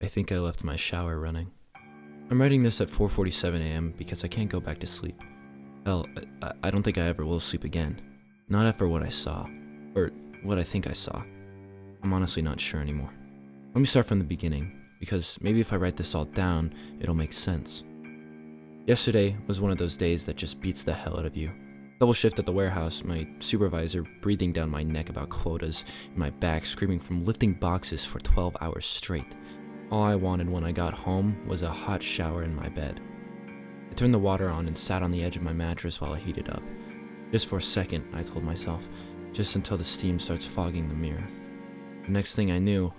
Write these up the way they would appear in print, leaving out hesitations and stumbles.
I think I left my shower running. I'm writing this at 4:47 a.m. because I can't go back to sleep. Hell, I don't think I ever will sleep again. Not after what I saw. Or what I think I saw. I'm honestly not sure anymore. Let me start from the beginning, because maybe if I write this all down, it'll make sense. Yesterday was one of those days that just beats the hell out of you. Double shift at the warehouse, my supervisor breathing down my neck about quotas, and my back screaming from lifting boxes for 12 hours straight. All I wanted when I got home was a hot shower in my bed. I turned the water on and sat on the edge of my mattress while it heated up. Just for a second, I told myself, just until the steam starts fogging the mirror. The next thing I knew,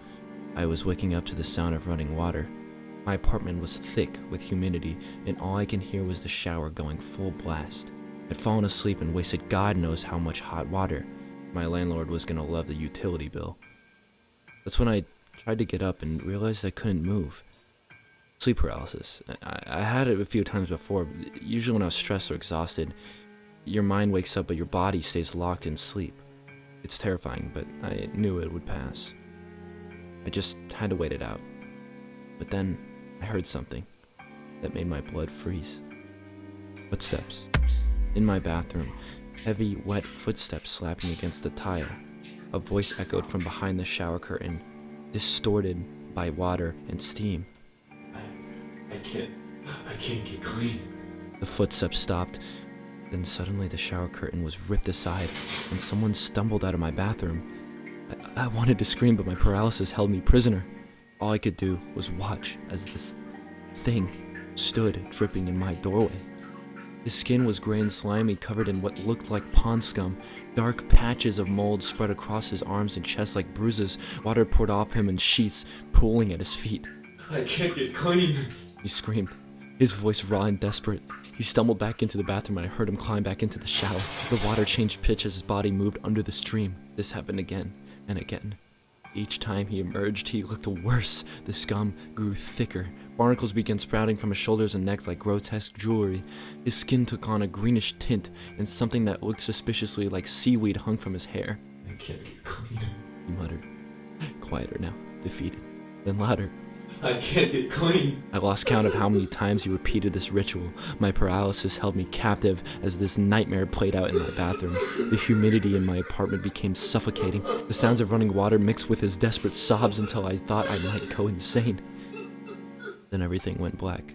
I was waking up to the sound of running water. My apartment was thick with humidity, and all I can hear was the shower going full blast. I'd fallen asleep and wasted God knows how much hot water. My landlord was gonna love the utility bill. That's when I tried to get up and realized I couldn't move. Sleep paralysis. I had it a few times before. Usually when I was stressed or exhausted, your mind wakes up but your body stays locked in sleep. It's terrifying, but I knew it would pass. I just had to wait it out. But then I heard something that made my blood freeze. Footsteps. In my bathroom, heavy, wet footsteps slapping against the tile. A voice echoed from behind the shower curtain, distorted by water and steam. I can't get clean. The footsteps stopped. Then suddenly the shower curtain was ripped aside and someone stumbled out of my bathroom. I wanted to scream, but my paralysis held me prisoner. All I could do was watch as this thing stood dripping in my doorway. His skin was gray and slimy, covered in what looked like pond scum. Dark patches of mold spread across his arms and chest like bruises. Water poured off him in sheets, pooling at his feet. I can't get clean. He screamed, his voice raw and desperate. He stumbled back into the bathroom and I heard him climb back into the shower. The water changed pitch as his body moved under the stream. This happened again and again. Each time he emerged, he looked worse. The scum grew thicker. Barnacles began sprouting from his shoulders and neck like grotesque jewelry. His skin took on a greenish tint, and something that looked suspiciously like seaweed hung from his hair. I can't get clean. He muttered, quieter now, defeated, then louder. I can't get clean. I lost count of how many times he repeated this ritual. My paralysis held me captive as this nightmare played out in my bathroom. The humidity in my apartment became suffocating. The sounds of running water mixed with his desperate sobs until I thought I might go insane. Then everything went black.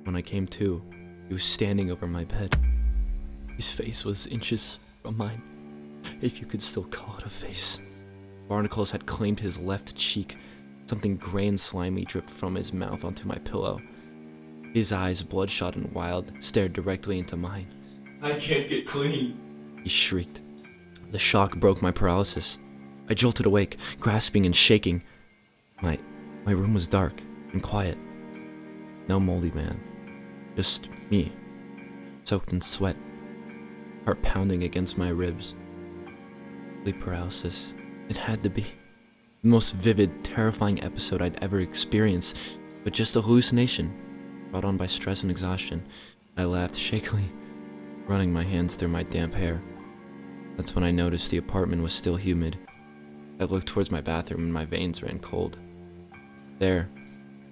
When I came to, he was standing over my bed. His face was inches from mine, if you could still call it a face. Barnacles had claimed his left cheek. Something gray and slimy dripped from his mouth onto my pillow. His eyes, bloodshot and wild, stared directly into mine. I can't get clean. He shrieked. The shock broke my paralysis. I jolted awake, grasping and shaking. My room was dark and quiet. No moldy man. Just me, soaked in sweat, heart pounding against my ribs. Sleep paralysis. It had to be. The most vivid, terrifying episode I'd ever experienced, but just a hallucination, brought on by stress and exhaustion. I laughed shakily, running my hands through my damp hair. That's when I noticed the apartment was still humid. I looked towards my bathroom and my veins ran cold. There,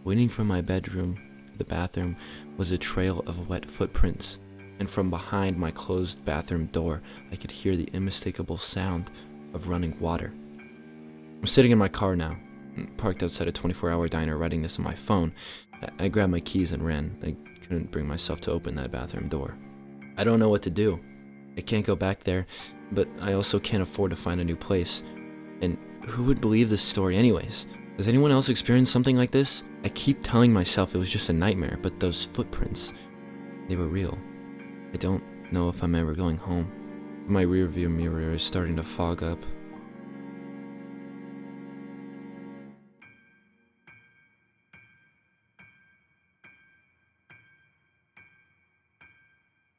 waiting from my bedroom to the bathroom, was a trail of wet footprints, and from behind my closed bathroom door, I could hear the unmistakable sound of running water. I'm sitting in my car now, parked outside a 24-hour diner writing this on my phone. I grabbed my keys and ran. I couldn't bring myself to open that bathroom door. I don't know what to do. I can't go back there, but I also can't afford to find a new place. And who would believe this story anyways? Has anyone else experienced something like this? I keep telling myself it was just a nightmare, but those footprints, they were real. I don't know if I'm ever going home. My rearview mirror is starting to fog up.